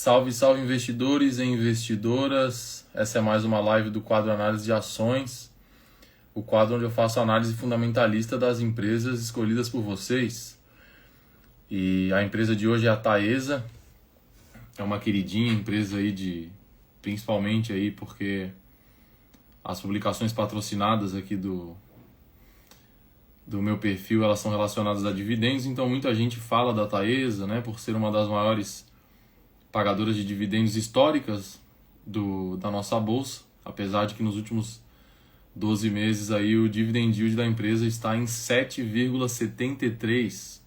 Salve, salve investidores e investidoras. Essa é mais uma live do quadro Análise de Ações, o quadro onde eu faço análise fundamentalista das empresas escolhidas por vocês. E a empresa de hoje é a Taesa. É uma queridinha empresa aí principalmente aí porque as publicações patrocinadas aqui do meu perfil, elas são relacionadas a dividendos, então muita gente fala da Taesa, né, por ser uma das maiores pagadoras de dividendos históricas da nossa bolsa, apesar de que nos últimos 12 meses aí o dividend yield da empresa está em 7,73.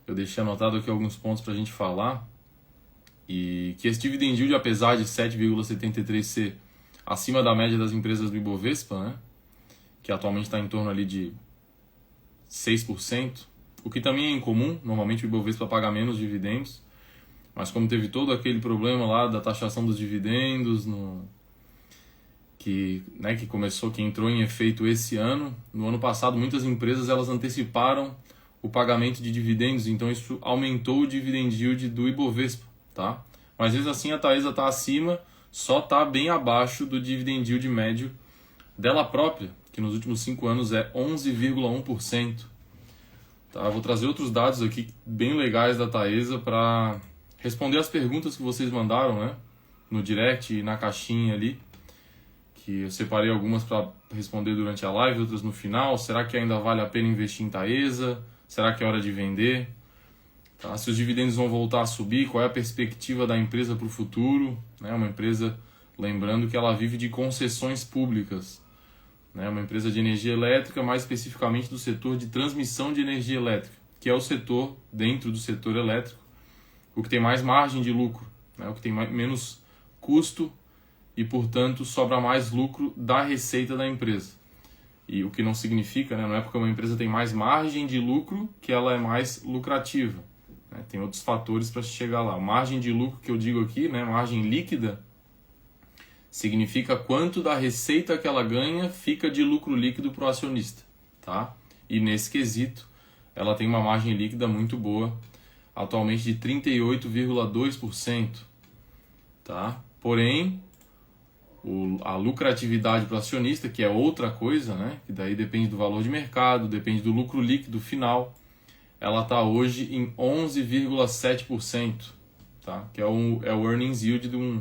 Eu deixei anotado aqui alguns pontos para a gente falar, e que esse dividend yield, apesar de 7,73 ser acima da média das empresas do Ibovespa, né, que atualmente está em torno ali de 6%, o que também é incomum. Normalmente o Ibovespa paga menos dividendos, mas como teve todo aquele problema lá da taxação dos dividendos, que entrou em efeito esse ano, no ano passado muitas empresas elas anteciparam o pagamento de dividendos, então isso aumentou o dividend yield do Ibovespa, tá? Mas mesmo assim a Taesa está acima, só está bem abaixo do dividend yield médio dela própria, que nos últimos 5 anos é 11,1%. Tá? Vou trazer outros dados aqui bem legais da Taesa para responder as perguntas que vocês mandaram, né, no direct e na caixinha ali, que eu separei algumas para responder durante a live, outras no final. Será que ainda vale a pena investir em Taesa? Será que é hora de vender? Tá? Se os dividendos vão voltar a subir, qual é a perspectiva da empresa para o futuro? Né? Uma empresa, lembrando que ela vive de concessões públicas. Né? Uma empresa de energia elétrica, mais especificamente do setor de transmissão de energia elétrica, que é o setor, dentro do setor elétrico, o que tem mais margem de lucro, né? O que tem menos custo e, portanto, sobra mais lucro da receita da empresa. E o que não significa, né, não é porque uma empresa tem mais margem de lucro que ela é mais lucrativa. Né? Tem outros fatores para chegar lá. A margem de lucro que eu digo aqui, né, margem líquida, significa quanto da receita que ela ganha fica de lucro líquido para o acionista. Tá? E nesse quesito, ela tem uma margem líquida muito boa, atualmente de 38,2%. Tá? Porém, a lucratividade para o acionista, que é outra coisa, né? Que daí depende do valor de mercado, depende do lucro líquido final, ela está hoje em 11,7%, tá? Que é o earnings yield de um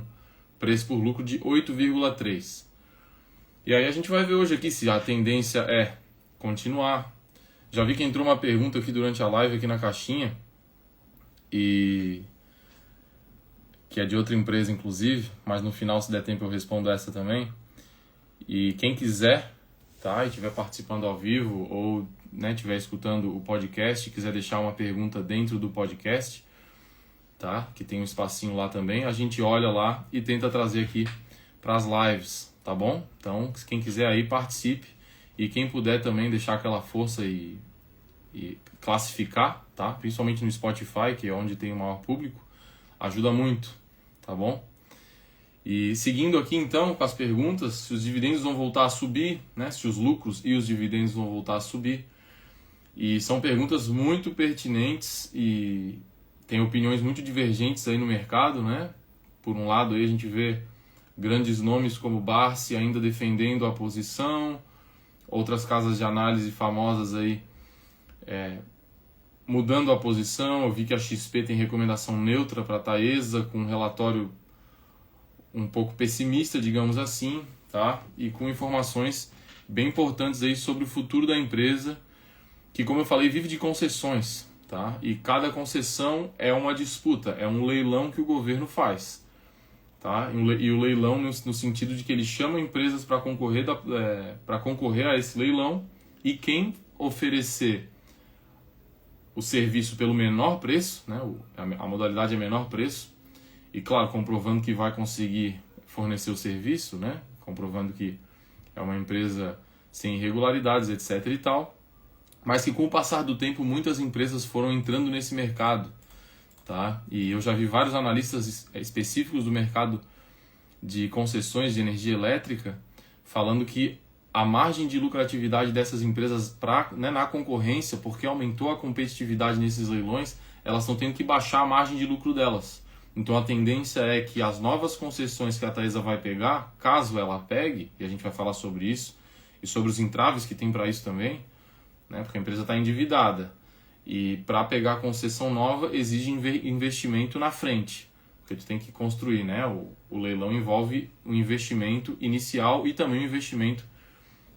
preço por lucro de 8,3%. E aí a gente vai ver hoje aqui se a tendência é continuar. Já vi que entrou uma pergunta aqui durante a live, aqui na caixinha, e que é de outra empresa inclusive, mas no final, se der tempo, eu respondo essa também. E quem quiser, tá, e estiver participando ao vivo ou, né, estiver escutando o podcast, quiser deixar uma pergunta dentro do podcast, tá, que tem um espacinho lá também, a gente olha lá e tenta trazer aqui para as lives, tá bom? Então, quem quiser aí, participe, e quem puder também deixar aquela força e classificar, tá? Principalmente no Spotify, que é onde tem o maior público, ajuda muito, tá bom? E seguindo aqui então com as perguntas, se os dividendos vão voltar a subir, né? Se os lucros e os dividendos vão voltar a subir. E são perguntas muito pertinentes e tem opiniões muito divergentes aí no mercado, né? Por um lado aí a gente vê grandes nomes como Barsi ainda defendendo a posição, outras casas de análise famosas aí mudando a posição. Eu vi que a XP tem recomendação neutra para a Taesa, com um relatório um pouco pessimista, digamos assim, tá? E com informações bem importantes aí sobre o futuro da empresa, que, como eu falei, vive de concessões, tá? E cada concessão é uma disputa, é um leilão que o governo faz, tá? E o leilão no sentido de que ele chama empresas para concorrer a esse leilão, e quem oferecer o serviço pelo menor preço, né? A modalidade é menor preço, e claro, comprovando que vai conseguir fornecer o serviço, né? Comprovando que é uma empresa sem irregularidades, etc. e tal, mas que com o passar do tempo muitas empresas foram entrando nesse mercado, tá? E eu já vi vários analistas específicos do mercado de concessões de energia elétrica falando que a margem de lucratividade dessas empresas na concorrência, porque aumentou a competitividade nesses leilões, elas estão tendo que baixar a margem de lucro delas. Então a tendência é que as novas concessões que a Taesa vai pegar, caso ela pegue, e a gente vai falar sobre isso, e sobre os entraves que tem para isso também, né, porque a empresa está endividada. E para pegar a concessão nova exige investimento na frente, porque tu tem que construir, né? O leilão envolve um investimento inicial e também um investimento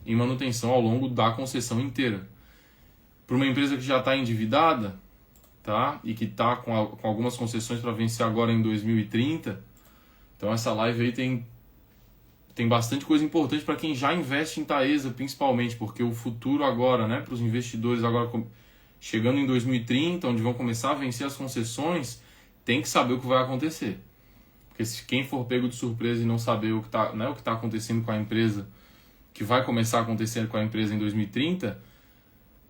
em manutenção ao longo da concessão inteira. Para uma empresa que já está endividada, tá? E que está com algumas concessões para vencer agora em 2030, então essa live aí tem bastante coisa importante para quem já investe em Taesa, principalmente, porque o futuro agora, né, para os investidores agora chegando em 2030, onde vão começar a vencer as concessões, tem que saber o que vai acontecer. Porque se quem for pego de surpresa e não saber o que está acontecendo com a empresa, que vai começar a acontecer com a empresa em 2030,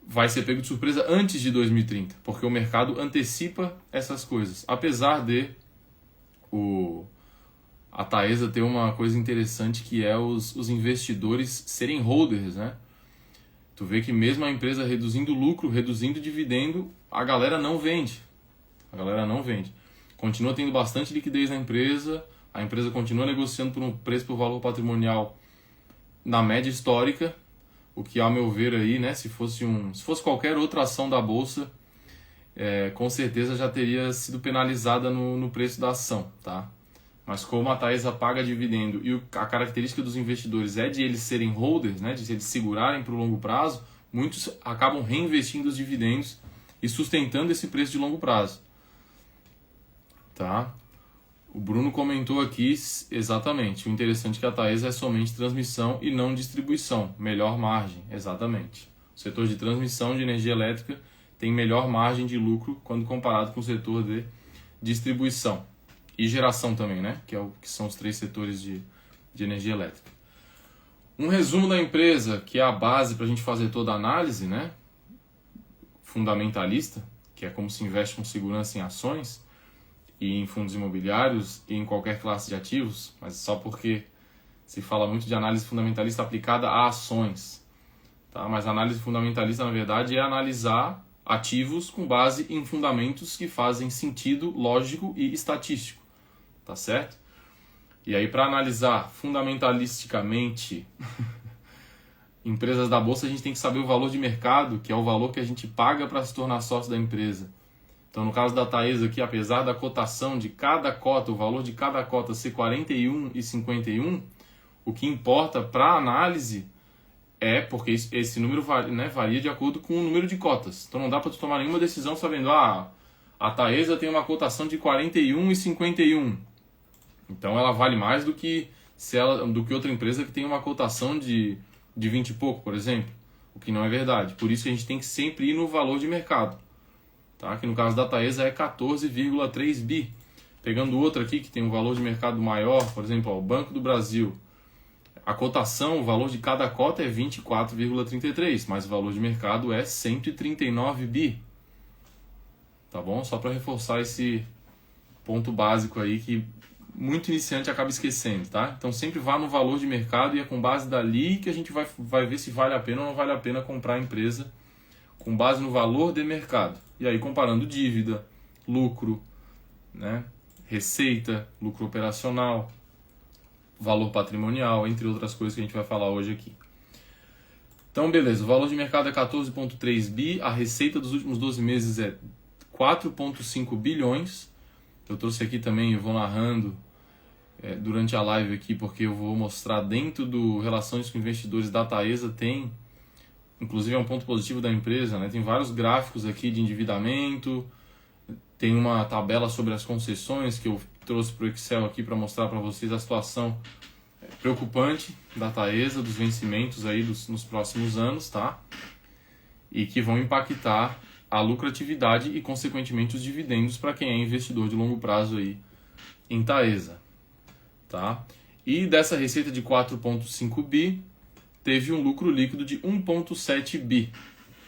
vai ser pego de surpresa antes de 2030, porque o mercado antecipa essas coisas. Apesar de a Taesa ter uma coisa interessante, que é os investidores serem holders, né? Tu vê que mesmo a empresa reduzindo lucro, reduzindo dividendo, a galera não vende. Continua tendo bastante liquidez na empresa, a empresa continua negociando por um preço por valor patrimonial na média histórica, o que, ao meu ver, aí, né, se fosse qualquer outra ação da Bolsa, com certeza já teria sido penalizada no preço da ação, tá? Mas como a Taesa paga dividendo e a característica dos investidores é de eles serem holders, né, de eles segurarem para o longo prazo, muitos acabam reinvestindo os dividendos e sustentando esse preço de longo prazo. Tá? O Bruno comentou aqui exatamente. O interessante é que a Taesa é somente transmissão e não distribuição. Melhor margem, exatamente. O setor de transmissão de energia elétrica tem melhor margem de lucro quando comparado com o setor de distribuição. E geração também, né? Que são os 3 setores de energia elétrica. Um resumo da empresa, que é a base para a gente fazer toda a análise, né? Fundamentalista, que é como se investe com segurança em ações e em fundos imobiliários e em qualquer classe de ativos, mas só porque se fala muito de análise fundamentalista aplicada a ações. Tá? Mas a análise fundamentalista, na verdade, é analisar ativos com base em fundamentos que fazem sentido lógico e estatístico. Tá certo? E aí, para analisar fundamentalisticamente empresas da Bolsa, a gente tem que saber o valor de mercado, que é o valor que a gente paga para se tornar sócio da empresa. Então, no caso da Taesa aqui, apesar da cotação de cada cota, o valor de cada cota ser 41,51, o que importa para a análise é porque esse número varia de acordo com o número de cotas. Então, não dá para tu tomar nenhuma decisão sabendo, a Taesa tem uma cotação de 41,51. Então, ela vale mais do que outra empresa que tem uma cotação de 20 e pouco, por exemplo, o que não é verdade. Por isso que a gente tem que sempre ir no valor de mercado. Tá? Que no caso da Taesa é 14,3 bi. Pegando outra aqui que tem um valor de mercado maior, por exemplo, o Banco do Brasil. A cotação, o valor de cada cota é 24,33, mas o valor de mercado é 139 bi. Tá bom? Só para reforçar esse ponto básico aí que muito iniciante acaba esquecendo, tá? Então sempre vá no valor de mercado e é com base dali que a gente vai ver se vale a pena ou não vale a pena comprar a empresa com base no valor de mercado. E aí comparando dívida, lucro, né? Receita, lucro operacional, valor patrimonial, entre outras coisas que a gente vai falar hoje aqui. Então beleza, o valor de mercado é 14,3 bi, a receita dos últimos 12 meses é 4,5 bilhões. Eu trouxe aqui também, eu vou narrando durante a live aqui, porque eu vou mostrar dentro do Relações com Investidores da Taesa, tem, inclusive é um ponto positivo da empresa, né? Tem vários gráficos aqui de endividamento, tem uma tabela sobre as concessões que eu trouxe para o Excel aqui para mostrar para vocês a situação preocupante da Taesa, dos vencimentos aí nos próximos anos, tá? E que vão impactar a lucratividade e, consequentemente, os dividendos para quem é investidor de longo prazo aí em Taesa. Tá? E dessa receita de 4,5 bi, teve um lucro líquido de 1,7 bi.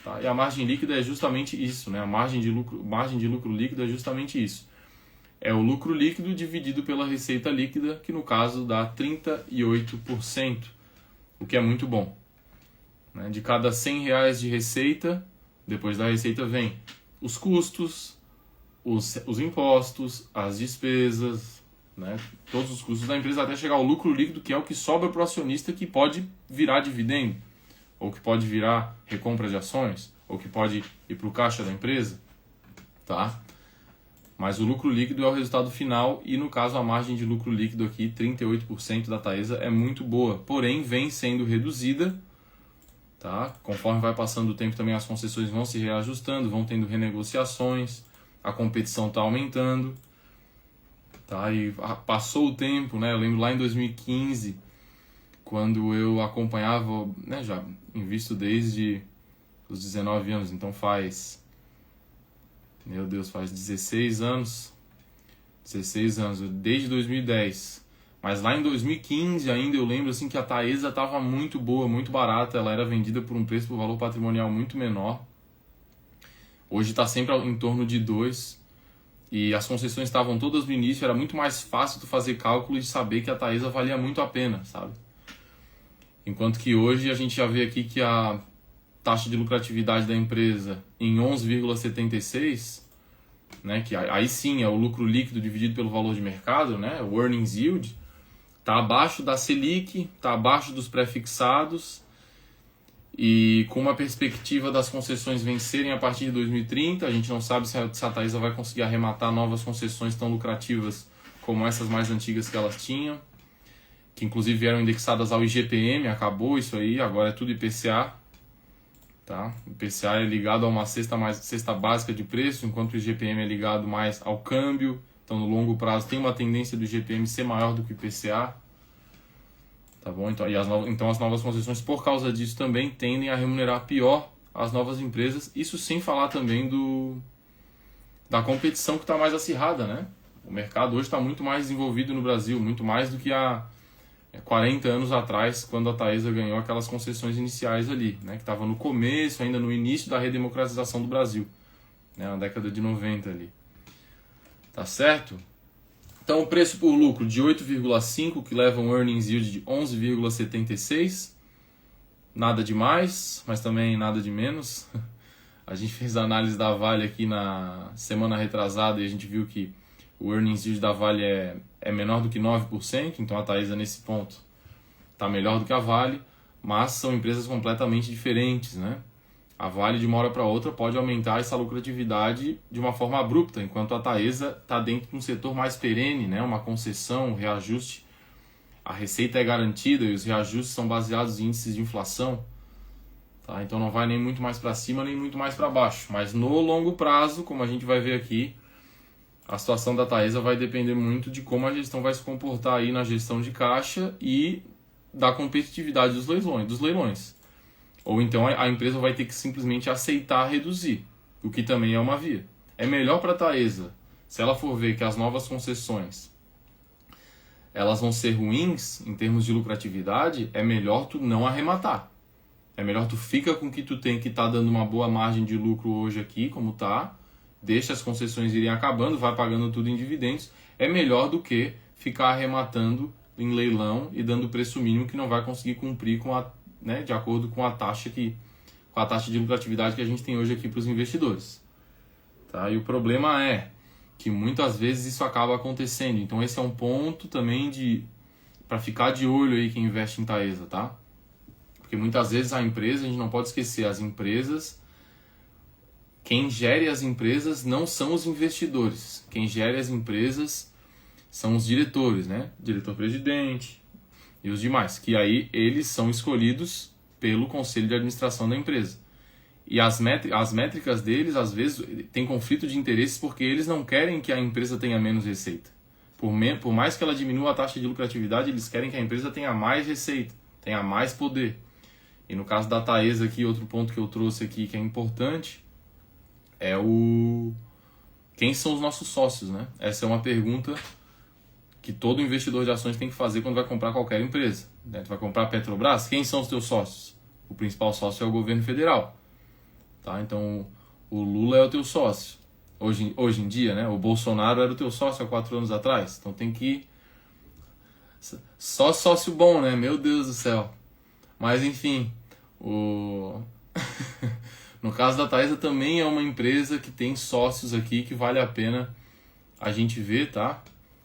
Tá? E a margem líquida é justamente isso, né? A margem de lucro líquido é justamente isso. É o lucro líquido dividido pela receita líquida, que no caso dá 38%, o que é muito bom. Né? De cada R$100 de receita, depois da receita vem os custos, os impostos, as despesas, né? Todos os custos da empresa até chegar ao lucro líquido, que é o que sobra para o acionista, que pode virar dividendo, ou que pode virar recompra de ações, ou que pode ir para o caixa da empresa, tá? Mas o lucro líquido é o resultado final e, no caso, a margem de lucro líquido aqui, 38% da Taesa, é muito boa. Porém, vem sendo reduzida, tá? Conforme vai passando o tempo também as concessões vão se reajustando, vão tendo renegociações, a competição está aumentando, tá? E passou o tempo, né? Eu lembro lá em 2015, quando eu acompanhava, né, já invisto desde os 19 anos, então faz 16 anos. 16 anos, desde 2010. Mas lá em 2015 ainda eu lembro assim que a Taesa estava muito boa, muito barata. Ela era vendida por um preço, por valor patrimonial muito menor. Hoje está sempre em torno de 2. E as concessões estavam todas no início. Era muito mais fácil tu fazer cálculo e saber que a Taesa valia muito a pena, sabe? Enquanto que hoje a gente já vê aqui que a taxa de lucratividade da empresa em 11,76, né, que aí sim é o lucro líquido dividido pelo valor de mercado, né, o earnings yield, está abaixo da Selic, está abaixo dos pré-fixados, e com uma perspectiva das concessões vencerem a partir de 2030, a gente não sabe se a Taesa vai conseguir arrematar novas concessões tão lucrativas como essas mais antigas que elas tinham, que inclusive eram indexadas ao IGPM, acabou isso aí, agora é tudo IPCA. Tá? O IPCA é ligado a uma cesta básica de preço, enquanto o IGPM é ligado mais ao câmbio. Então, no longo prazo, tem uma tendência do IGPM ser maior do que o IPCA. Tá bom? Então, as novas concessões, por causa disso, também tendem a remunerar pior as novas empresas. Isso sem falar também da competição que está mais acirrada, né? O mercado hoje está muito mais desenvolvido no Brasil, muito mais do que há 40 anos atrás, quando a Taesa ganhou aquelas concessões iniciais ali, né, que estava no começo, ainda no início da redemocratização do Brasil, né, na década de 90 ali. Tá certo? Então, o preço por lucro de 8,5, que leva um earnings yield de 11,76. Nada de mais, mas também nada de menos. A gente fez a análise da Vale aqui na semana retrasada e a gente viu que o earnings yield da Vale é menor do que 9%, então a Taesa nesse ponto está melhor do que a Vale, mas são empresas completamente diferentes, né? A Vale de uma hora para outra pode aumentar essa lucratividade de uma forma abrupta, enquanto a Taesa está dentro de um setor mais perene, né? Uma concessão, um reajuste. A receita é garantida e os reajustes são baseados em índices de inflação. Tá? Então não vai nem muito mais para cima nem muito mais para baixo, mas no longo prazo, como a gente vai ver aqui, a situação da Taesa vai depender muito de como a gestão vai se comportar aí na gestão de caixa e da competitividade dos leilões. Ou então a empresa vai ter que simplesmente aceitar reduzir, o que também é uma via. É melhor para a Taesa, se ela for ver que as novas concessões elas vão ser ruins em termos de lucratividade, é melhor tu não arrematar. É melhor tu fica com o que tu tem, que está dando uma boa margem de lucro hoje aqui, como tá, deixa as concessões irem acabando, vai pagando tudo em dividendos, é melhor do que ficar arrematando em leilão e dando preço mínimo que não vai conseguir cumprir com né, de acordo com a taxa de lucratividade que a gente tem hoje aqui para os investidores. Tá? E o problema é que muitas vezes isso acaba acontecendo. Então esse é um ponto também para ficar de olho aí quem investe em Taesa, tá? Porque muitas vezes a empresa, a gente não pode esquecer, as empresas, quem gere as empresas não são os investidores. Quem gere as empresas são os diretores, né? Diretor-presidente e os demais, que aí eles são escolhidos pelo conselho de administração da empresa. E as métricas deles, às vezes, têm conflito de interesses porque eles não querem que a empresa tenha menos receita. Por mais que ela diminua a taxa de lucratividade, eles querem que a empresa tenha mais receita, tenha mais poder. E no caso da Taesa aqui, outro ponto que eu trouxe aqui que é importante é quem são os nossos sócios, né? Essa é uma pergunta que todo investidor de ações tem que fazer quando vai comprar qualquer empresa. Né? Tu vai comprar a Petrobras, quem são os teus sócios? O principal sócio é o governo federal. Tá? Então, o Lula é o teu sócio. Hoje em dia, né? O Bolsonaro era o teu sócio há 4 anos atrás. Então tem que... Só sócio bom, né? Meu Deus do céu. Mas enfim, No caso da Taesa também é uma empresa que tem sócios aqui que vale a pena a gente ver, tá?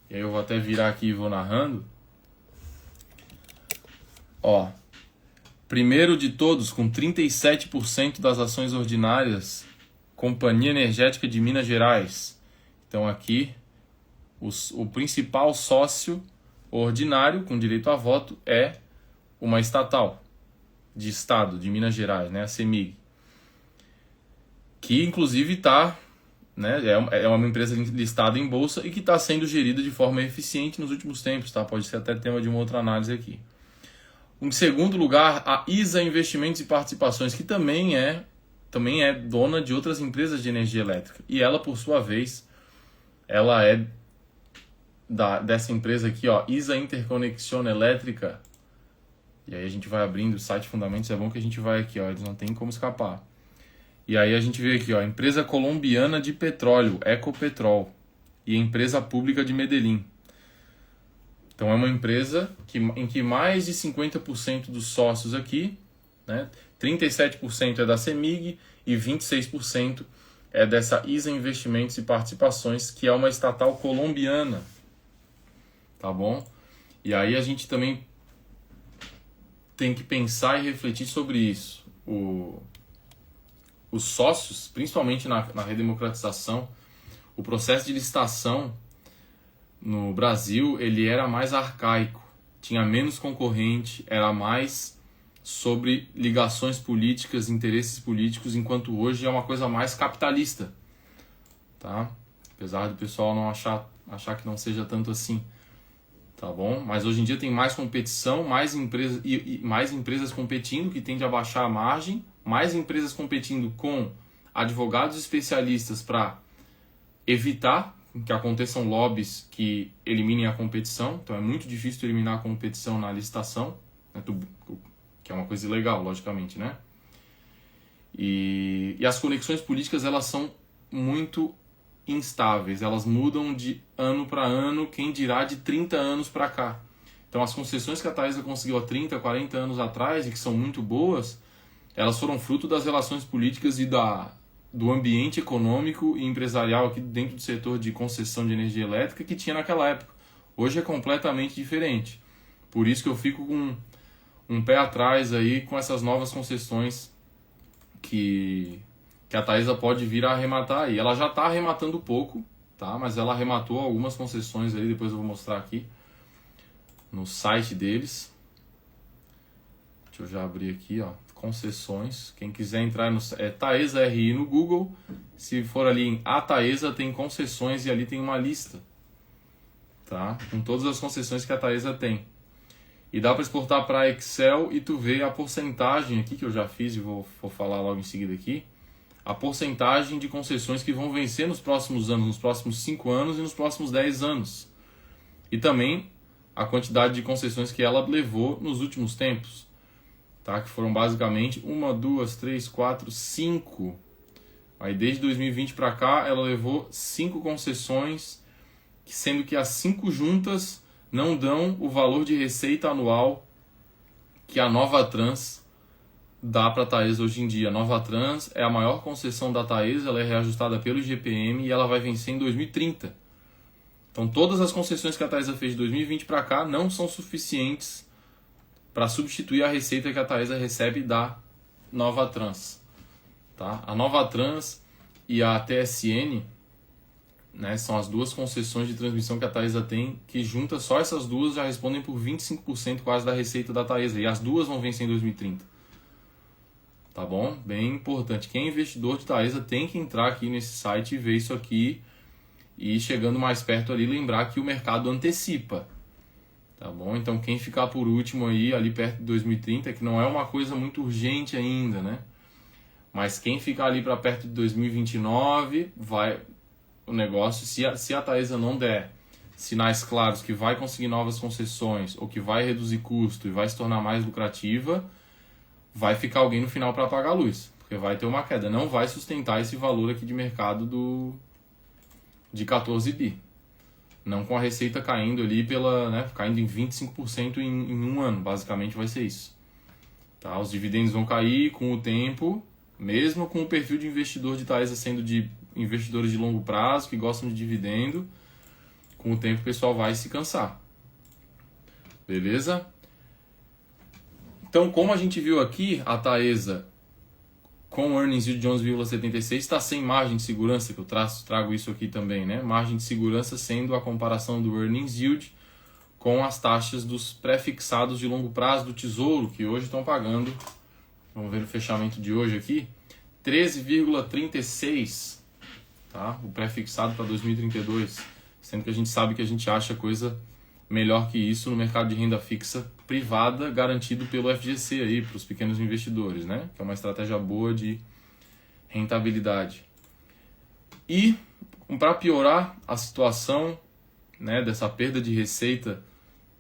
E aí eu vou até virar aqui e vou narrando. Ó, primeiro de todos, com 37% das ações ordinárias, Companhia Energética de Minas Gerais. Então aqui, o principal sócio ordinário com direito a voto é uma estatal de estado de Minas Gerais, né, a CEMIG, que inclusive está, né, é uma empresa listada em bolsa e que está sendo gerida de forma eficiente nos últimos tempos, tá? Pode ser até tema de uma outra análise aqui. Em segundo lugar, a ISA Investimentos e Participações, que também é dona de outras empresas de energia elétrica. E ela, por sua vez, ela é dessa empresa aqui, ó, ISA Interconexión Elétrica. E aí a gente vai abrindo o site Fundamentos, é bom que a gente vai aqui, ó, eles não tem como escapar. E aí a gente vê aqui, ó, Empresa Colombiana de Petróleo, Ecopetrol, e Empresa Pública de Medellín. Então é uma empresa em que mais de 50% dos sócios aqui, né, 37% é da CEMIG e 26% é dessa ISA Investimentos e Participações, que é uma estatal colombiana. Tá bom? E aí a gente também tem que pensar e refletir sobre isso. Os sócios, principalmente na redemocratização, o processo de licitação no Brasil, ele era mais arcaico, tinha menos concorrente, era mais sobre ligações políticas, interesses políticos, enquanto hoje é uma coisa mais capitalista, tá? Apesar do pessoal não achar que não seja tanto assim, tá bom? Mas hoje em dia tem mais competição, mais empresas e mais empresas competindo, que tende a baixar a margem, mais empresas competindo com advogados especialistas para evitar que aconteçam lobbies que eliminem a competição. Então é muito difícil eliminar a competição na licitação, né? Que é uma coisa ilegal, logicamente, né? E as conexões políticas, elas são muito instáveis, elas mudam de ano para ano, quem dirá de 30 anos para cá. Então as concessões que a Taesa conseguiu há 30, 40 anos atrás, e que são muito boas, elas foram fruto das relações políticas e do ambiente econômico e empresarial aqui dentro do setor de concessão de energia elétrica que tinha naquela época. Hoje é completamente diferente. Por isso que eu fico com um pé atrás aí com essas novas concessões que a Taesa pode vir a arrematar aí. Ela já está arrematando pouco, tá? Mas ela arrematou algumas concessões aí, depois eu vou mostrar aqui no site deles. Deixa eu já abrir aqui, ó, concessões. Quem quiser entrar no Taesa RI no Google, se for ali em A Taesa tem concessões e ali tem uma lista, tá? Com todas as concessões que a Taesa tem. E dá para exportar para Excel e tu vê a porcentagem aqui que eu já fiz e vou falar logo em seguida aqui. A porcentagem de concessões que vão vencer nos próximos anos, nos próximos 5 anos e nos próximos 10 anos. E também a quantidade de concessões que ela levou nos últimos tempos, tá? Que foram basicamente 1, 2, 3, 4, 5. Aí desde 2020 para cá ela levou 5 concessões, sendo que as 5 juntas não dão o valor de receita anual que a Novatrans dá para a Taesa hoje em dia. A Novatrans é a maior concessão da Taesa, ela é reajustada pelo IGPM e ela vai vencer em 2030. Então todas as concessões que a Taesa fez de 2020 para cá não são suficientes para substituir a receita que a Taesa recebe da Novatrans, tá? A Novatrans e a TSN, né, são as duas concessões de transmissão que a Taesa tem, que juntas só essas duas já respondem por 25% quase da receita da Taesa, e as duas vão vencer em 2030. Tá bom? Bem importante. Quem é investidor de Taesa tem que entrar aqui nesse site e ver isso aqui, e chegando mais perto ali, lembrar que o mercado antecipa. Tá bom? Então quem ficar por último aí, ali perto de 2030, que não é uma coisa muito urgente ainda, né? Mas quem ficar ali para perto de 2029, vai o negócio, se a Taesa não der sinais claros que vai conseguir novas concessões ou que vai reduzir custo e vai se tornar mais lucrativa, vai ficar alguém no final para pagar a luz, porque vai ter uma queda, não vai sustentar esse valor aqui de mercado de 14 bi. Não com a receita caindo ali caindo em 25% em um ano, basicamente vai ser isso. Tá? Os dividendos vão cair com o tempo, Mesmo com o perfil de investidor de Taesa sendo de investidores de longo prazo, que gostam de dividendo, com o tempo o pessoal vai se cansar. Beleza? Então, como a gente viu aqui, a Taesa com earnings yield de 11,76 está sem margem de segurança, que eu trago isso aqui também, né? Margem de segurança sendo a comparação do earnings yield com as taxas dos pré-fixados de longo prazo do Tesouro, que hoje estão pagando, vamos ver no fechamento de hoje aqui, 13,36, tá? O pré-fixado para 2032, sendo que a gente sabe que a gente acha coisa melhor que isso no mercado de renda fixa privada, garantido pelo FGC aí, para os pequenos investidores, né? Que é uma estratégia boa de rentabilidade. E, para piorar a situação, né, dessa perda de receita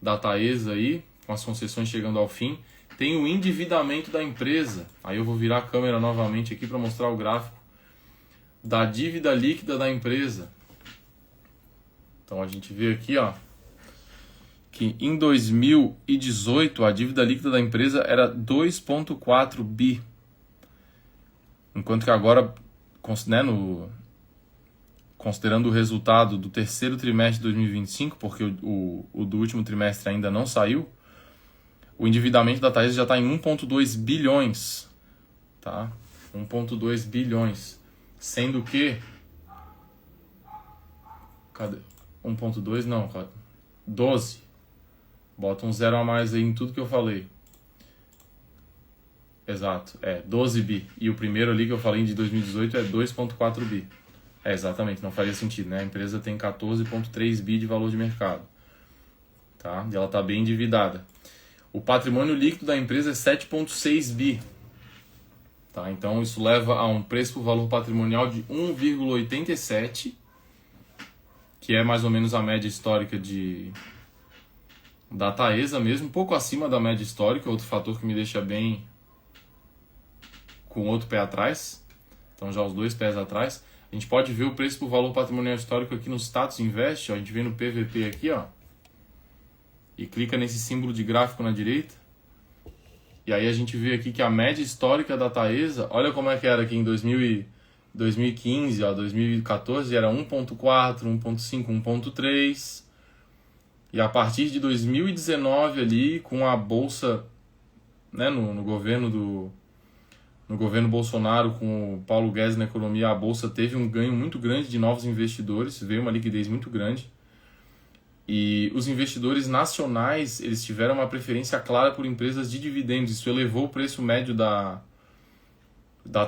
da Taesa aí, com as concessões chegando ao fim, tem o endividamento da empresa. Aí eu vou virar a câmera novamente aqui para mostrar o gráfico da dívida líquida da empresa. Então a gente vê aqui, ó, que em 2018 a dívida líquida da empresa era 2,4 bi. Enquanto que agora, né, considerando o resultado do terceiro trimestre de 2025, porque o do último trimestre ainda não saiu, o endividamento da Taesa já está em 1,2 bilhões. Tá? 1,2 bilhões. Sendo que... Cadê? 1,2 não, 12. Bota um zero a mais aí em tudo que eu falei. Exato, 12 bi. E o primeiro ali que eu falei de 2018 é 2,4 bi. Exatamente, não faria sentido, né? A empresa tem 14,3 bi de valor de mercado. Tá? E ela está bem endividada. O patrimônio líquido da empresa é 7,6 bi. Tá? Então isso leva a um preço por valor patrimonial de 1,87, que é mais ou menos a média histórica da Taesa mesmo, um pouco acima da média histórica, outro fator que me deixa bem com outro pé atrás. Então já os dois pés atrás. A gente pode ver o preço por valor patrimonial histórico aqui no Status Invest, ó. A gente vem no PVP aqui, ó, e clica nesse símbolo de gráfico na direita. E aí a gente vê aqui que a média histórica da Taesa, olha como é que era aqui em 2015, ó, 2014, era 1,4, 1,5, 1,3. E a partir de 2019 ali, com a bolsa, né, no governo Bolsonaro, com o Paulo Guedes na economia, a bolsa teve um ganho muito grande de novos investidores, veio uma liquidez muito grande. E os investidores nacionais, eles tiveram uma preferência clara por empresas de dividendos. Isso elevou o preço médio da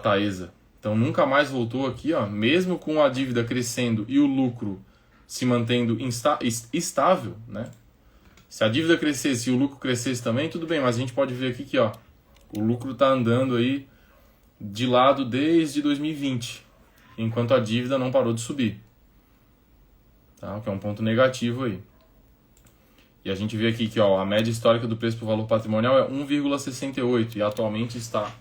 Taesa. Então nunca mais voltou aqui, ó, mesmo com a dívida crescendo e o lucro se mantendo estável, né? Se a dívida crescesse e o lucro crescesse também, tudo bem, mas a gente pode ver aqui que, ó, o lucro está andando aí de lado desde 2020, enquanto a dívida não parou de subir. Tá? O que é um ponto negativo aí. E a gente vê aqui que, ó, a média histórica do preço por valor patrimonial é 1,68 e atualmente está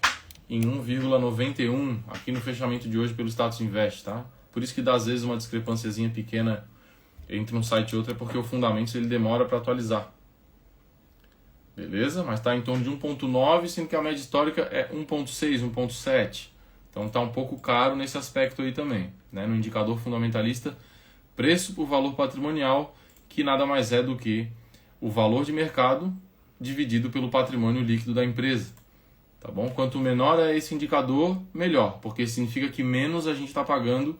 em 1,91 aqui no fechamento de hoje pelo Status Invest. Tá? Por isso que dá às vezes uma discrepânciazinha pequena entre um site e outro, é porque o Fundamentos ele demora para atualizar. Beleza? Mas está em torno de 1,9, sendo que a média histórica é 1,6, 1,7. Então está um pouco caro nesse aspecto aí também. Né? No indicador fundamentalista, preço por valor patrimonial, que nada mais é do que o valor de mercado dividido pelo patrimônio líquido da empresa. Tá bom? Quanto menor é esse indicador, melhor, porque significa que menos a gente está pagando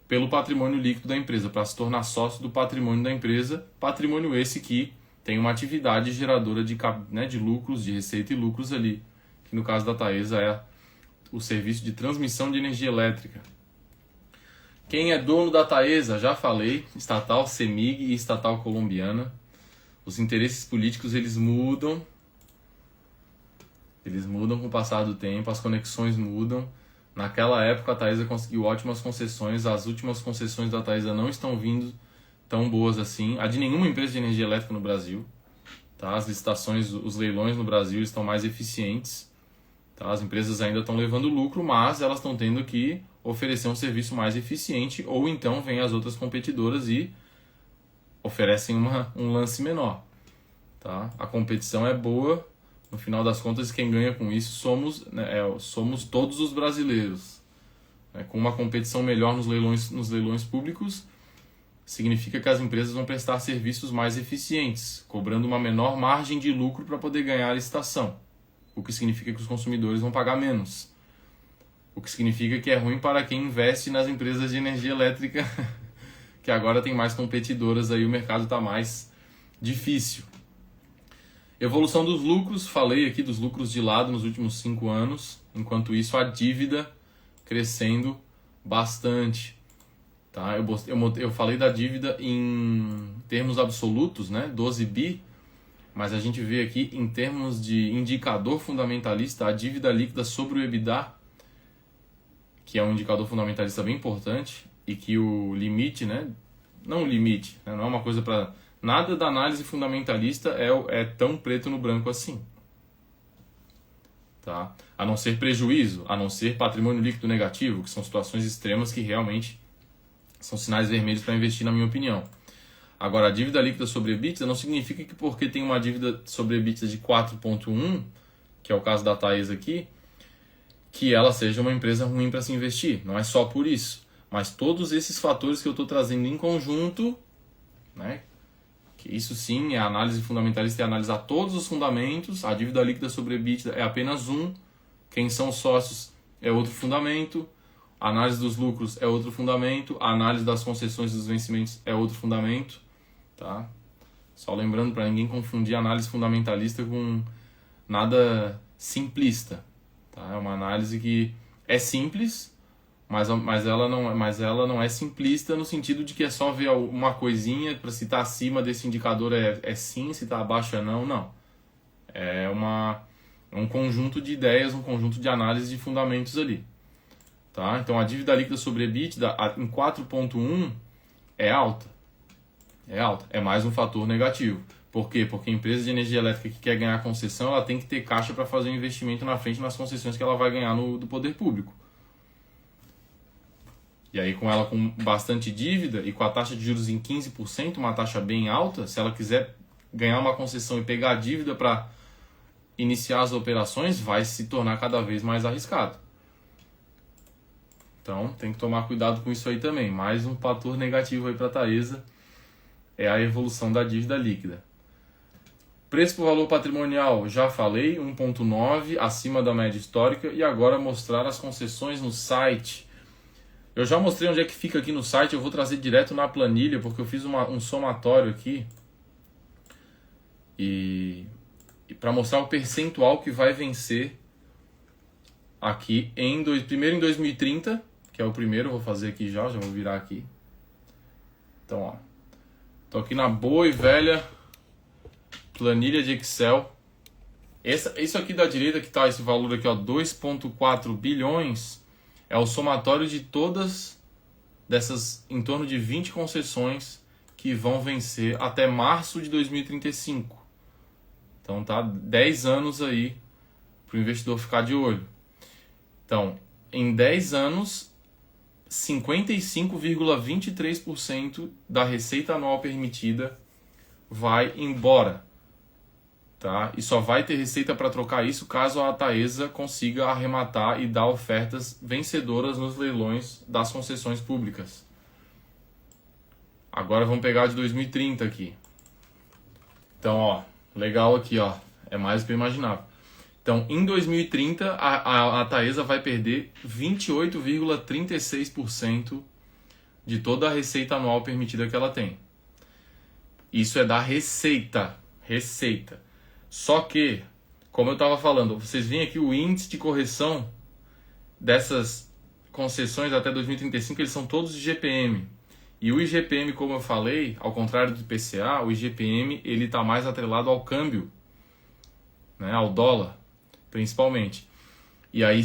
pelo patrimônio líquido da empresa, para se tornar sócio do patrimônio da empresa, patrimônio esse que tem uma atividade geradora de lucros, de receita e lucros ali, que no caso da Taesa é o serviço de transmissão de energia elétrica. Quem é dono da Taesa? Já falei, estatal CEMIG e estatal colombiana. Os interesses políticos eles mudam com o passar do tempo, as conexões mudam. Naquela época a Taesa conseguiu ótimas concessões, as últimas concessões da Taesa não estão vindo tão boas assim, a de nenhuma empresa de energia elétrica no Brasil. Tá? As licitações, os leilões no Brasil estão mais eficientes. Tá? As empresas ainda estão levando lucro, mas elas estão tendo que oferecer um serviço mais eficiente, ou então vêm as outras competidoras e oferecem um lance menor. Tá? A competição é boa No final das contas, quem ganha com isso somos, né, somos todos os brasileiros. Com uma competição melhor nos leilões públicos, significa que as empresas vão prestar serviços mais eficientes, cobrando uma menor margem de lucro para poder ganhar a licitação, o que significa que os consumidores vão pagar menos, o que significa que é ruim para quem investe nas empresas de energia elétrica, que agora tem mais competidoras, aí o mercado está mais difícil. Evolução dos lucros, falei aqui dos lucros de lado nos últimos 5 anos, enquanto isso a dívida crescendo bastante. Tá? Eu falei da dívida em termos absolutos, né? 12 bi, mas a gente vê aqui em termos de indicador fundamentalista, a dívida líquida sobre o EBITDA, que é um indicador fundamentalista bem importante, e que o limite, né? Não o limite, né? Não é uma coisa para... Nada da análise fundamentalista é tão preto no branco assim. Tá? A não ser prejuízo, a não ser patrimônio líquido negativo, que são situações extremas que realmente são sinais vermelhos para investir, na minha opinião. Agora, a dívida líquida sobre EBITDA não significa que porque tem uma dívida sobre EBITDA de 4,1, que é o caso da Taesa aqui, que ela seja uma empresa ruim para se investir. Não é só por isso. Mas todos esses fatores que eu estou trazendo em conjunto, né? Que isso sim é análise fundamentalista, é analisar todos os fundamentos. A dívida líquida sobre EBITDA é apenas um. Quem são os sócios é outro fundamento. A análise dos lucros é outro fundamento. A análise das concessões e dos vencimentos é outro fundamento. Tá? Só lembrando para ninguém confundir análise fundamentalista com nada simplista. Tá? É uma análise que é simples, mas ela não é simplista no sentido de que é só ver uma coisinha para se está acima desse indicador é sim, se está abaixo é não. Não. É um conjunto de ideias, um conjunto de análise de fundamentos ali. Tá? Então a dívida líquida sobre EBITDA em 4,1 é alta. É alta. É mais um fator negativo. Por quê? Porque a empresa de energia elétrica que quer ganhar concessão, ela tem que ter caixa para fazer um investimento na frente nas concessões que ela vai ganhar do poder público. E aí com ela com bastante dívida e com a taxa de juros em 15%, uma taxa bem alta, se ela quiser ganhar uma concessão e pegar a dívida para iniciar as operações, vai se tornar cada vez mais arriscado. Então tem que tomar cuidado com isso aí também. Mais um fator negativo aí para a Taesa é a evolução da dívida líquida. Preço por valor patrimonial, já falei, 1,9 acima da média histórica. E agora mostrar as concessões no site. Eu já mostrei onde é que fica aqui no site, eu vou trazer direto na planilha, porque eu fiz um somatório aqui. E para mostrar o percentual que vai vencer aqui primeiro em 2030, que é o primeiro, eu vou fazer aqui já vou virar aqui. Então, ó, tô aqui na boa e velha planilha de Excel. Isso aqui da direita que tá esse valor aqui, ó, 2,4 bilhões, é o somatório de todas dessas em torno de 20 concessões que vão vencer até março de 2035. Então tá 10 anos aí para o investidor ficar de olho. Então, em 10 anos, 55,23% da receita anual permitida vai embora. Tá? E só vai ter receita para trocar isso caso a Taesa consiga arrematar e dar ofertas vencedoras nos leilões das concessões públicas. Agora vamos pegar de 2030 aqui. Então, ó, legal aqui, ó, é mais do que eu imaginava. Então, em 2030, a Taesa vai perder 28,36% de toda a receita anual permitida que ela tem. Isso é da receita. Receita. Só que, como eu estava falando, vocês veem aqui o índice de correção dessas concessões até 2035, eles são todos de IGPM. E o IGPM, como eu falei, ao contrário do IPCA, o IGPM ele está mais atrelado ao câmbio, né, ao dólar, principalmente. E aí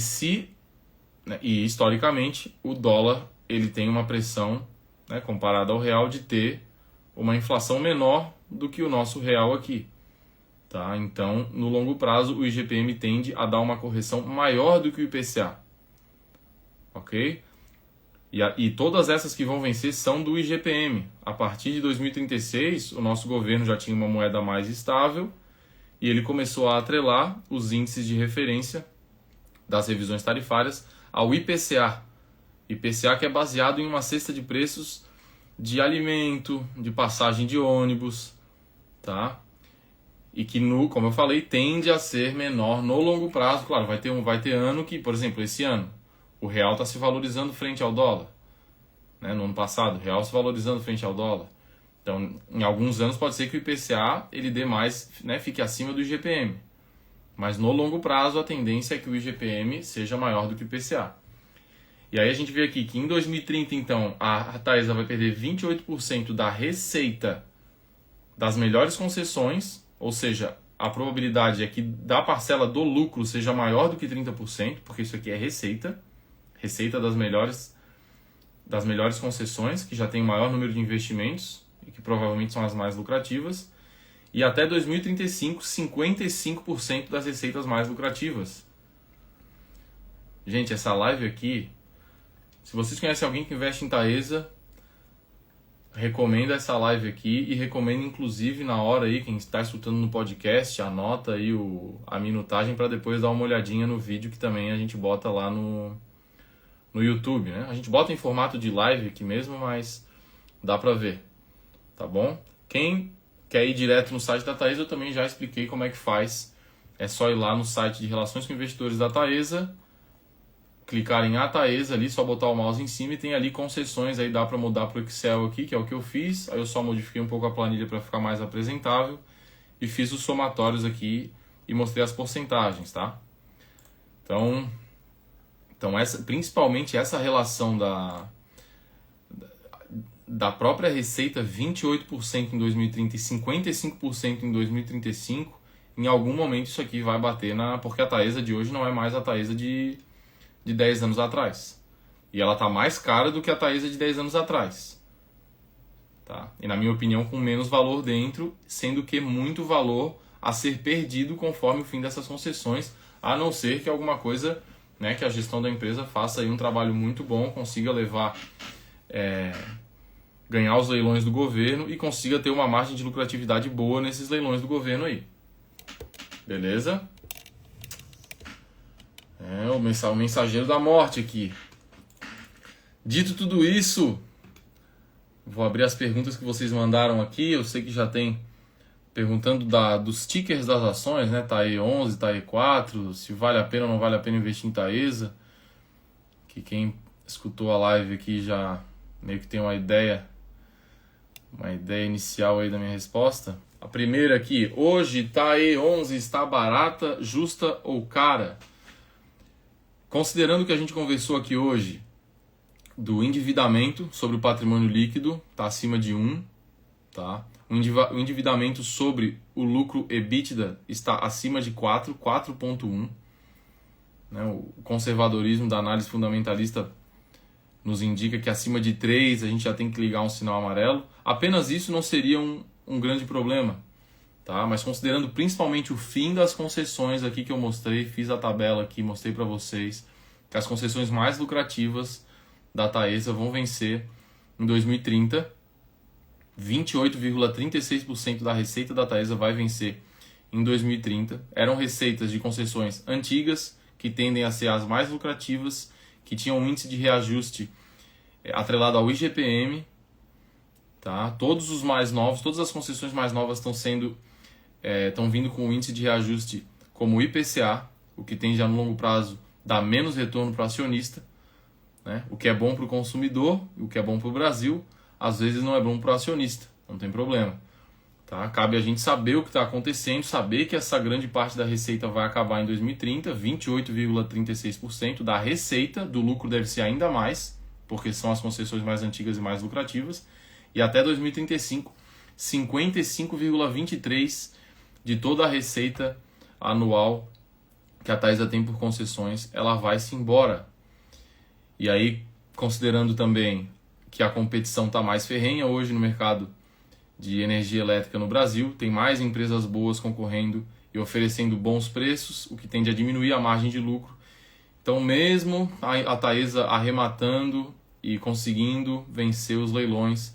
e historicamente, o dólar ele tem uma pressão, né, comparada ao real, de ter uma inflação menor do que o nosso real aqui. Tá? Então, no longo prazo, o IGPM tende a dar uma correção maior do que o IPCA. Ok? E todas essas que vão vencer são do IGPM. A partir de 2036, o nosso governo já tinha uma moeda mais estável e ele começou a atrelar os índices de referência das revisões tarifárias ao IPCA. IPCA que é baseado em uma cesta de preços de alimento, de passagem de ônibus, tá? E que, como eu falei, tende a ser menor no longo prazo. Claro, vai ter ano que, por exemplo, esse ano, o real está se valorizando frente ao dólar. Né? No ano passado, o real se valorizando frente ao dólar. Então, em alguns anos pode ser que o IPCA ele dê mais, né, fique acima do IGPM. Mas no longo prazo a tendência é que o IGPM seja maior do que o IPCA. E aí a gente vê aqui que em 2030, então, a Taesa vai perder 28% da receita das melhores concessões, ou seja, a probabilidade é que da parcela do lucro seja maior do que 30%, porque isso aqui é receita das melhores concessões, que já tem o maior número de investimentos e que provavelmente são as mais lucrativas. E até 2035, 55% das receitas mais lucrativas. Gente, essa live aqui, se vocês conhecem alguém que investe em Taesa, recomenda essa live aqui e recomenda inclusive na hora aí, quem está escutando no podcast, anota aí a minutagem para depois dar uma olhadinha no vídeo que também a gente bota lá no YouTube, né? A gente bota em formato de live aqui mesmo, mas dá para ver, tá bom? Quem quer ir direto no site da Taesa, eu também já expliquei como é que faz. É só ir lá no site de Relações com Investidores da Taesa, clicar em A Taesa ali, só botar o mouse em cima e tem ali concessões, aí dá para mudar para o Excel aqui, que é o que eu fiz. Aí eu só modifiquei um pouco a planilha para ficar mais apresentável e fiz os somatórios aqui e mostrei as porcentagens, tá? Então principalmente essa relação da própria receita, 28% em 2030 e 55% em 2035, em algum momento isso aqui vai bater porque a Taesa de hoje não é mais a Taesa de 10 anos atrás. E ela está mais cara do que a Taesa de 10 anos atrás. Tá? E na minha opinião, com menos valor dentro, sendo que muito valor a ser perdido conforme o fim dessas concessões, a não ser que alguma coisa, né, que a gestão da empresa faça aí um trabalho muito bom, consiga ganhar os leilões do governo e consiga ter uma margem de lucratividade boa nesses leilões do governo aí. Beleza? O mensageiro da morte aqui. Dito tudo isso, vou abrir as perguntas que vocês mandaram aqui. Eu sei que já tem perguntando dos tickers das ações, né? TAE11, TAE4, se vale a pena ou não vale a pena investir em Taesa. Que quem escutou a live aqui já meio que tem uma ideia inicial aí da minha resposta. A primeira aqui, hoje TAE11 está barata, justa ou cara? Considerando que a gente conversou aqui hoje do endividamento sobre o patrimônio líquido, está acima de 1, tá? O endividamento sobre o lucro EBITDA está acima de 4.1. Né? O conservadorismo da análise fundamentalista nos indica que acima de 3 a gente já tem que ligar um sinal amarelo. Apenas isso não seria um grande problema, tá? Mas considerando principalmente o fim das concessões aqui que eu mostrei, fiz a tabela aqui, mostrei para vocês que as concessões mais lucrativas da Taesa vão vencer em 2030. 28,36% da receita da Taesa vai vencer em 2030. Eram receitas de concessões antigas, que tendem a ser as mais lucrativas, que tinham um índice de reajuste atrelado ao IGPM. Tá? Todos os mais novos, todas as concessões mais novas estão vindo com um índice de reajuste como o IPCA, o que tende a no longo prazo dar menos retorno para o acionista, né? O que é bom para o consumidor, o que é bom para o Brasil, às vezes não é bom para o acionista, não tem problema. Tá? Cabe a gente saber o que está acontecendo, saber que essa grande parte da receita vai acabar em 2030, 28,36% da receita, do lucro deve ser ainda mais, porque são as concessões mais antigas e mais lucrativas, e até 2035, 55,23% de toda a receita anual que a Taesa tem por concessões, ela vai-se embora. E aí, considerando também que a competição está mais ferrenha hoje no mercado de energia elétrica no Brasil, tem mais empresas boas concorrendo e oferecendo bons preços, o que tende a diminuir a margem de lucro. Então, mesmo a Taesa arrematando e conseguindo vencer os leilões,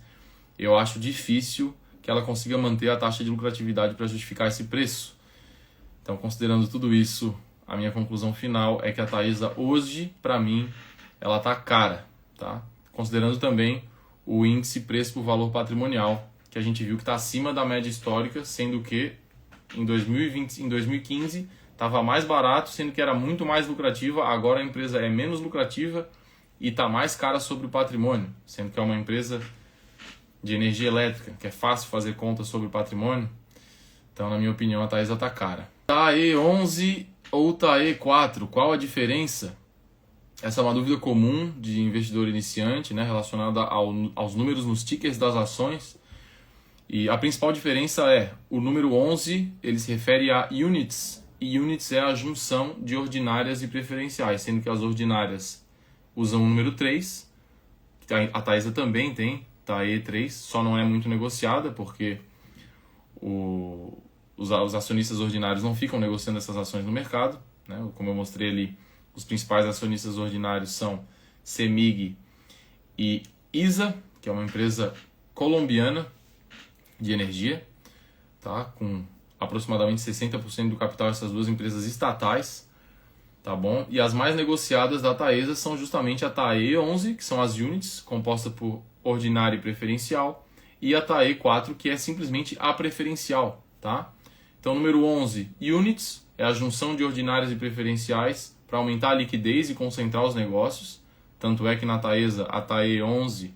eu acho difícil que ela consiga manter a taxa de lucratividade para justificar esse preço. Então, considerando tudo isso, a minha conclusão final é que a Taesa hoje, para mim, ela tá cara, tá? Considerando também o índice preço por valor patrimonial, que a gente viu que está acima da média histórica, sendo que em 2015 estava mais barato, sendo que era muito mais lucrativa. Agora a empresa é menos lucrativa e está mais cara sobre o patrimônio, sendo que é uma empresa de energia elétrica, que é fácil fazer conta sobre o patrimônio. Então, na minha opinião, a Taesa está cara. TAE 11 ou TAE 4, qual a diferença? Essa é uma dúvida comum de investidor iniciante, né, relacionada aos números nos tickers das ações. E a principal diferença é o número 11, ele se refere a units, e units é a junção de ordinárias e preferenciais, sendo que as ordinárias usam o número 3, a Taesa também tem TAE 3, só não é muito negociada, porque os acionistas ordinários não ficam negociando essas ações no mercado, né? Como eu mostrei ali, os principais acionistas ordinários são CEMIG e ISA, que é uma empresa colombiana de energia, tá? Com aproximadamente 60% do capital dessas duas empresas estatais, tá bom? E as mais negociadas da Taesa são justamente a TAE 11, que são as units, composta por ordinária e preferencial, e a TAE 4, que é simplesmente a preferencial, tá? Então, número 11, units, é a junção de ordinárias e preferenciais para aumentar a liquidez e concentrar os negócios. Tanto é que na Taesa, a TAE 11,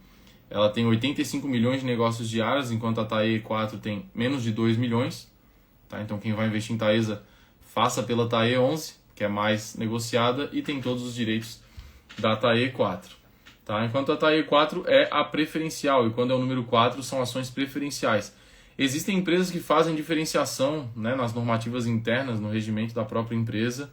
ela tem 85 milhões de negócios diários, enquanto a TAE 4 tem menos de 2 milhões. Tá? Então, quem vai investir em Taesa, faça pela TAE 11, que é mais negociada, e tem todos os direitos da TAE 4. Tá? Enquanto a TAE 4 é a preferencial, e quando é o número 4, são ações preferenciais. Existem empresas que fazem diferenciação, né, nas normativas internas, no regimento da própria empresa,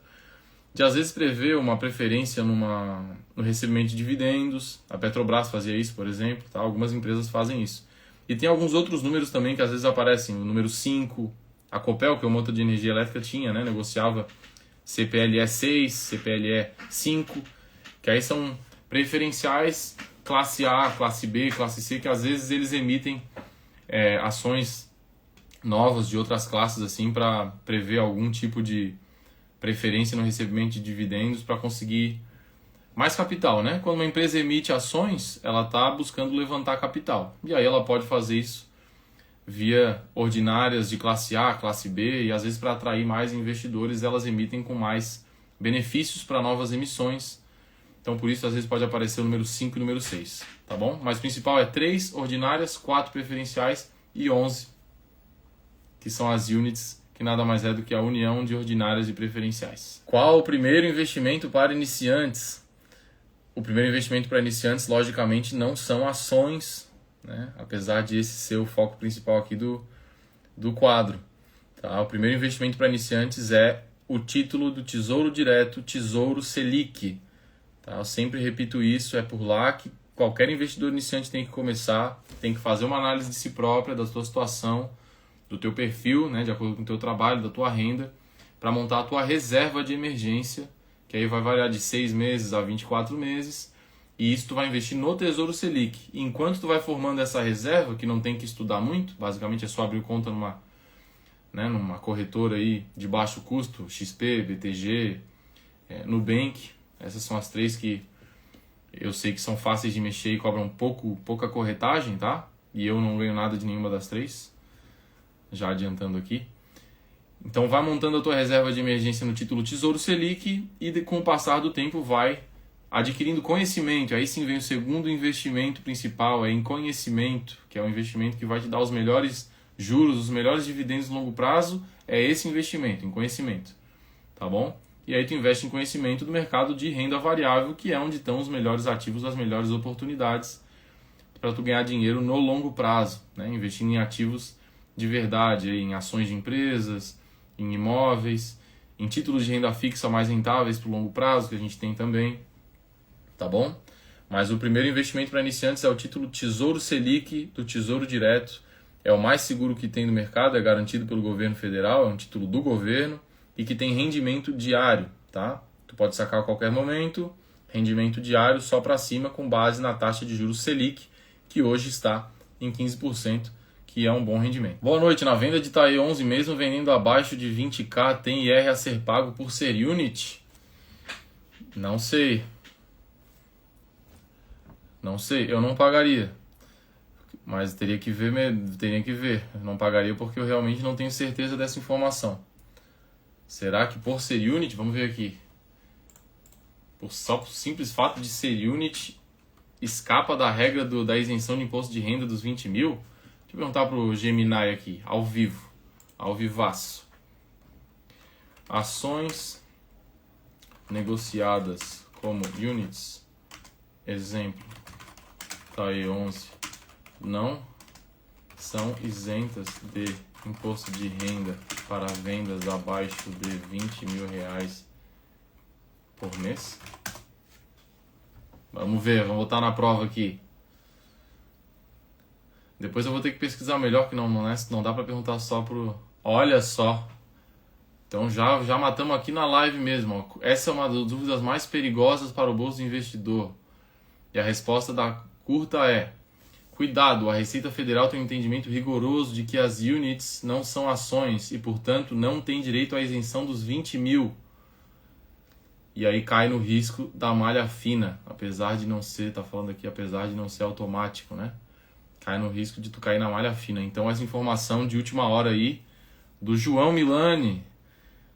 de às vezes prever uma preferência no recebimento de dividendos. A Petrobras fazia isso, por exemplo. Tá? Algumas empresas fazem isso. E tem alguns outros números também que às vezes aparecem. O número 5, a Copel, que é o motor de energia elétrica, tinha, né, negociava CPLE 6, CPLE 5, que aí são preferenciais classe A, classe B, classe C, que às vezes eles emitem ações novas de outras classes assim para prever algum tipo de preferência no recebimento de dividendos para conseguir mais capital, né? Quando uma empresa emite ações, ela está buscando levantar capital. E aí ela pode fazer isso via ordinárias de classe A, classe B, e às vezes para atrair mais investidores, elas emitem com mais benefícios para novas emissões. Então, por isso, às vezes pode aparecer o número 5 e o número 6, tá bom? Mas o principal é 3 ordinárias, 4 preferenciais e 11, que são as units, que nada mais é do que a união de ordinárias e preferenciais. Qual o primeiro investimento para iniciantes? O primeiro investimento para iniciantes, logicamente, não são ações, né? Apesar de esse ser o foco principal aqui do quadro. Tá? O primeiro investimento para iniciantes é o título do Tesouro Direto, Tesouro Selic. Tá? Eu sempre repito isso, é por lá que qualquer investidor iniciante tem que começar, tem que fazer uma análise de si própria, da sua situação, do teu perfil, né, de acordo com o teu trabalho, da tua renda, para montar a tua reserva de emergência, que aí vai variar de 6 meses a 24 meses, e isso tu vai investir no Tesouro Selic. E enquanto tu vai formando essa reserva, que não tem que estudar muito, basicamente é só abrir conta numa corretora aí de baixo custo, XP, BTG, Nubank. Essas são as 3 que eu sei que são fáceis de mexer e cobram pouca corretagem, tá? E eu não ganho nada de nenhuma das 3, já adiantando aqui. Então vai montando a tua reserva de emergência no título Tesouro Selic e com o passar do tempo vai adquirindo conhecimento. Aí sim vem o segundo investimento principal, em conhecimento, que é um investimento que vai te dar os melhores juros, os melhores dividendos no longo prazo, é esse investimento, em conhecimento, tá bom? E aí tu investe em conhecimento do mercado de renda variável, que é onde estão os melhores ativos, as melhores oportunidades para tu ganhar dinheiro no longo prazo, né? Investindo em ativos de verdade, em ações de empresas, em imóveis, em títulos de renda fixa mais rentáveis para o longo prazo, que a gente tem também, tá bom? Mas o primeiro investimento para iniciantes é o título Tesouro Selic do Tesouro Direto. É o mais seguro que tem no mercado, é garantido pelo governo federal, é um título do governo e que tem rendimento diário, tá? Tu pode sacar a qualquer momento, rendimento diário só para cima com base na taxa de juros Selic, que hoje está em 15%, que é um bom rendimento. Boa noite. Na venda de TAE 11, mesmo vendendo abaixo de 20k, tem IR a ser pago por ser unit? Não sei. Não sei, eu não pagaria. Mas teria que ver. Eu não pagaria porque eu realmente não tenho certeza dessa informação. Será que por ser unit, vamos ver aqui. Só por simples fato de ser unit, escapa da regra da isenção de imposto de renda dos 20 mil? Deixa eu perguntar pro Gemini aqui, ao vivo, ao vivaço. Ações negociadas como units, exemplo, TAE 11, não são isentas de imposto de renda para vendas abaixo de 20 mil reais por mês? Vamos ver, vamos botar na prova aqui. Depois eu vou ter que pesquisar melhor, porque não dá para perguntar só pro... Olha só. Então já matamos aqui na live mesmo. Ó. Essa é uma das dúvidas mais perigosas para o bolso do investidor. E a resposta da curta é: cuidado, a Receita Federal tem um entendimento rigoroso de que as units não são ações e, portanto, não tem direito à isenção dos 20 mil. E aí cai no risco da malha fina, apesar de não ser, tá falando aqui, apesar de não ser automático, né? Cai no risco de tu cair na malha fina. Então essa informação de última hora aí, do João Milani,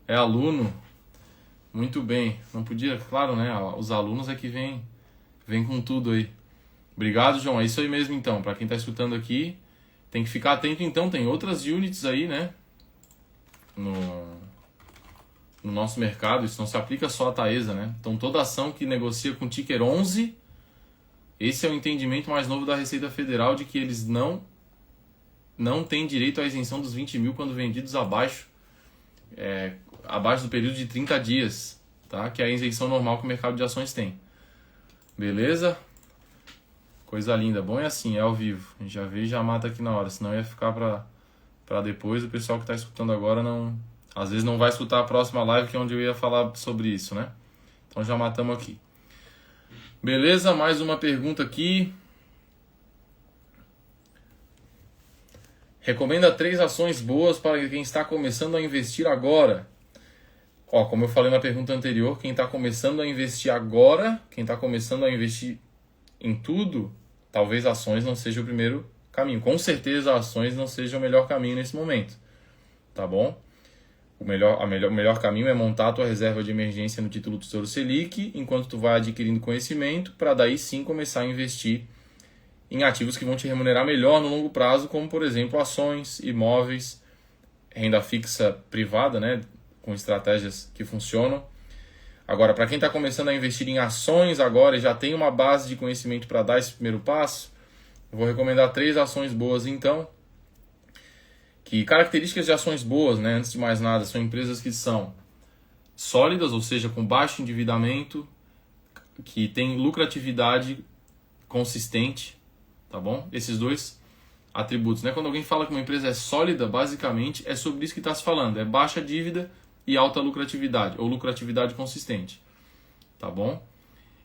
é aluno, muito bem. Não podia, claro, né? Os alunos é que vem com tudo aí. Obrigado, João. É isso aí mesmo, então. Para quem tá escutando aqui, tem que ficar atento, então. Tem outras units aí, né? No nosso mercado, isso não se aplica só à Taesa, né? Então toda ação que negocia com ticker 11, esse é o entendimento mais novo da Receita Federal de que eles não têm direito à isenção dos 20 mil quando vendidos abaixo do período de 30 dias, tá? Que é a isenção normal que o mercado de ações tem. Beleza? Coisa linda. Bom é assim, é ao vivo. A gente já vê e já mata aqui na hora, senão ia ficar para depois. O pessoal que está escutando agora às vezes não vai escutar a próxima live, que é onde eu ia falar sobre isso, né? Então já matamos aqui. Beleza? Mais uma pergunta aqui. Recomenda 3 ações boas para quem está começando a investir agora. Ó, como eu falei na pergunta anterior, quem está começando a investir agora, quem está começando a investir em tudo, talvez ações não seja o primeiro caminho. Com certeza ações não seja o melhor caminho nesse momento. Tá bom? O melhor caminho é montar a tua reserva de emergência no título Tesouro Selic, enquanto tu vai adquirindo conhecimento, para daí sim começar a investir em ativos que vão te remunerar melhor no longo prazo, como por exemplo ações, imóveis, renda fixa privada, né, com estratégias que funcionam. Agora, para quem está começando a investir em ações agora e já tem uma base de conhecimento para dar esse primeiro passo, eu vou recomendar 3 ações boas então. Que características de ações boas, né? Antes de mais nada, são empresas que são sólidas, ou seja, com baixo endividamento, que tem lucratividade consistente, tá bom? Esses 2 atributos, né? Quando alguém fala que uma empresa é sólida, basicamente é sobre isso que está se falando, é baixa dívida e alta lucratividade, ou lucratividade consistente, tá bom?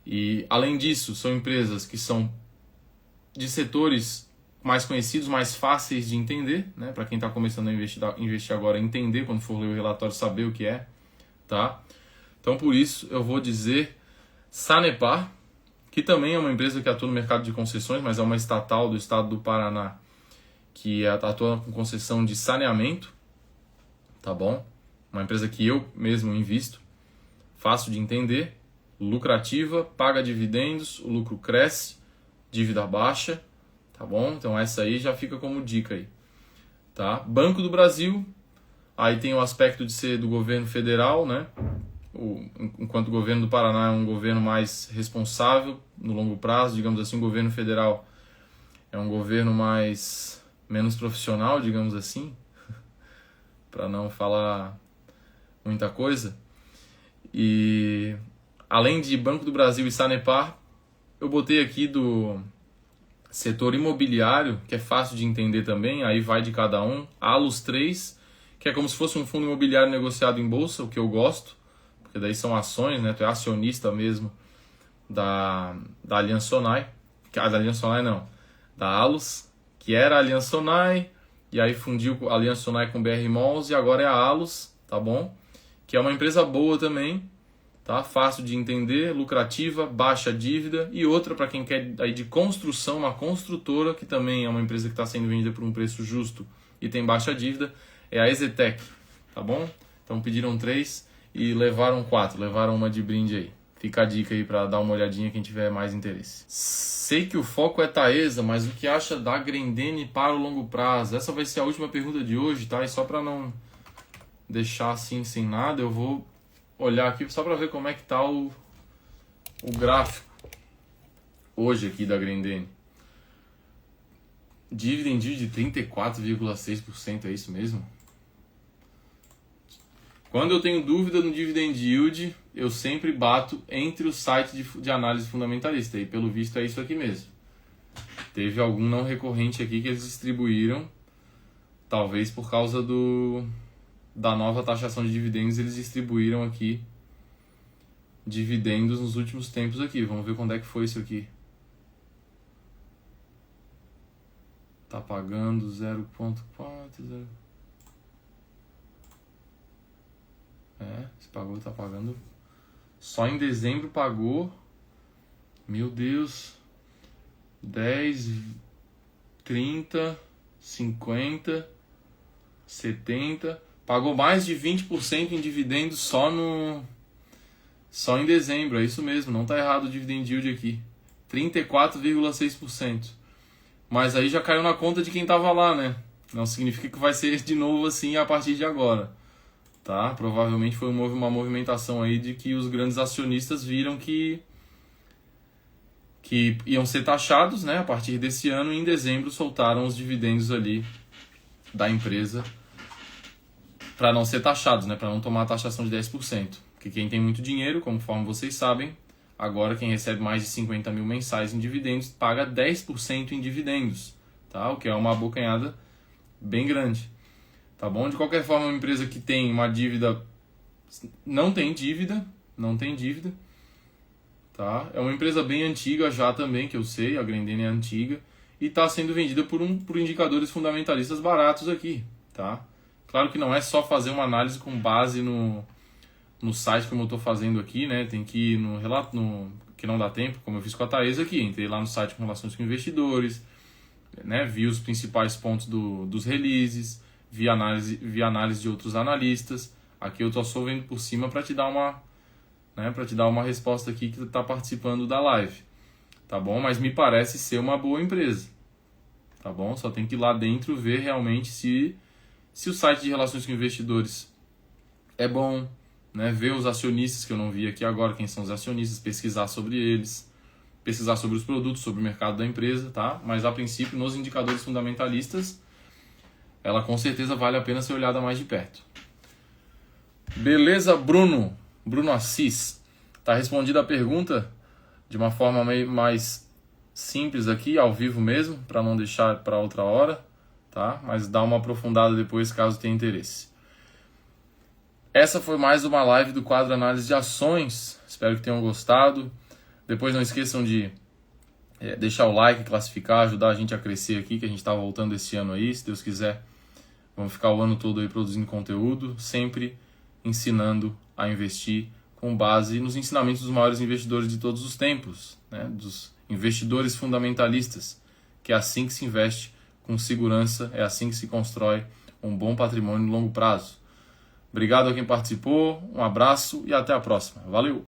E além disso, são empresas que são de setores mais conhecidos, mais fáceis de entender, né? Para quem está começando a investir agora, entender quando for ler o relatório, saber o que é, tá? Então, por isso, eu vou dizer Sanepar, que também é uma empresa que atua no mercado de concessões, mas é uma estatal do estado do Paraná, que atua com concessão de saneamento, tá bom? Uma empresa que eu mesmo invisto, fácil de entender, lucrativa, paga dividendos, o lucro cresce, dívida baixa, tá bom? Então essa aí já fica como dica aí, tá? Banco do Brasil, aí tem o aspecto de ser do governo federal, né? Enquanto o governo do Paraná é um governo mais responsável no longo prazo, digamos assim, o governo federal é um governo menos profissional, digamos assim, para não falar muita coisa. E além de Banco do Brasil e Sanepar, eu botei aqui do setor imobiliário, que é fácil de entender também, aí vai de cada um. Alus 3, que é como se fosse um fundo imobiliário negociado em bolsa, o que eu gosto, porque daí são ações, né? Tu é acionista mesmo da Allianz Sonai, da Allianz Sonai não, da Alus, que era a Allianz Sonai, e aí fundiu a Aliança Sonai com BR Malls e agora é a Allos, tá bom? Que é uma empresa boa também, tá? Fácil de entender, lucrativa, baixa dívida. E outra para quem quer aí de construção, uma construtora, que também é uma empresa que está sendo vendida por um preço justo e tem baixa dívida, é a Exetec, tá bom? Então pediram 3 e levaram 4, levaram uma de brinde aí. Fica a dica aí para dar uma olhadinha quem tiver mais interesse. Sei que o foco é Taesa, mas o que acha da Grendene para o longo prazo? Essa vai ser a última pergunta de hoje, tá? E só para não deixar assim sem nada, eu vou olhar aqui só para ver como é que tá o gráfico hoje aqui da Grendene. Dividend yield de 34,6%, é isso mesmo? Quando eu tenho dúvida no dividend yield, eu sempre bato entre os sites de análise fundamentalista. E pelo visto é isso aqui mesmo. Teve algum não recorrente aqui que eles distribuíram, talvez por causa da nova taxação de dividendos, eles distribuíram aqui dividendos nos últimos tempos aqui. Vamos ver quando é que foi isso aqui. Tá pagando 0,4... se pagou, tá pagando. Só em dezembro pagou. Meu Deus. 10, 30, 50, 70. Pagou mais de 20% em dividendos só em dezembro. É isso mesmo, não tá errado o dividend yield aqui. 34,6%. Mas aí já caiu na conta de quem tava lá, né? Não significa que vai ser de novo assim a partir de agora. Tá? Provavelmente foi uma movimentação aí de que os grandes acionistas viram que iam ser taxados, né, a partir desse ano, e em dezembro soltaram os dividendos ali da empresa para não ser taxados, né, para não tomar a taxação de 10%. Porque quem tem muito dinheiro, conforme vocês sabem, agora quem recebe mais de 50 mil mensais em dividendos paga 10% em dividendos, tá? O que é uma abocanhada bem grande. Tá bom? De qualquer forma, uma empresa que tem uma dívida, não tem dívida, tá? É uma empresa bem antiga já também, que eu sei, a Grendene é antiga, e está sendo vendida por indicadores fundamentalistas baratos aqui, tá? Claro que não é só fazer uma análise com base no site como eu estou fazendo aqui, né? Tem que ir no relato, que não dá tempo, como eu fiz com a Taesa aqui, entrei lá no site com relações com investidores, né? Vi os principais pontos dos releases, vi análise de outros analistas. Aqui eu estou só vendo por cima para te dar uma resposta aqui que está participando da live, tá bom? Mas me parece ser uma boa empresa, tá bom? Só tem que ir lá dentro ver realmente se o site de relações com investidores é bom, né? Ver os acionistas, que eu não vi aqui agora, quem são os acionistas, pesquisar sobre eles, pesquisar sobre os produtos, sobre o mercado da empresa, tá? Mas a princípio, nos indicadores fundamentalistas, ela com certeza vale a pena ser olhada mais de perto. Beleza, Bruno Assis. Tá respondida a pergunta de uma forma meio mais simples aqui, ao vivo mesmo, para não deixar para outra hora, tá? Mas dá uma aprofundada depois, caso tenha interesse. Essa foi mais uma live do quadro Análise de Ações. Espero que tenham gostado. Depois não esqueçam de deixar o like, classificar, ajudar a gente a crescer aqui, que a gente está voltando esse ano aí, se Deus quiser. Vamos ficar o ano todo aí produzindo conteúdo, sempre ensinando a investir com base nos ensinamentos dos maiores investidores de todos os tempos, né? Dos investidores fundamentalistas, que é assim que se investe com segurança, é assim que se constrói um bom patrimônio no longo prazo. Obrigado a quem participou, um abraço e até a próxima. Valeu!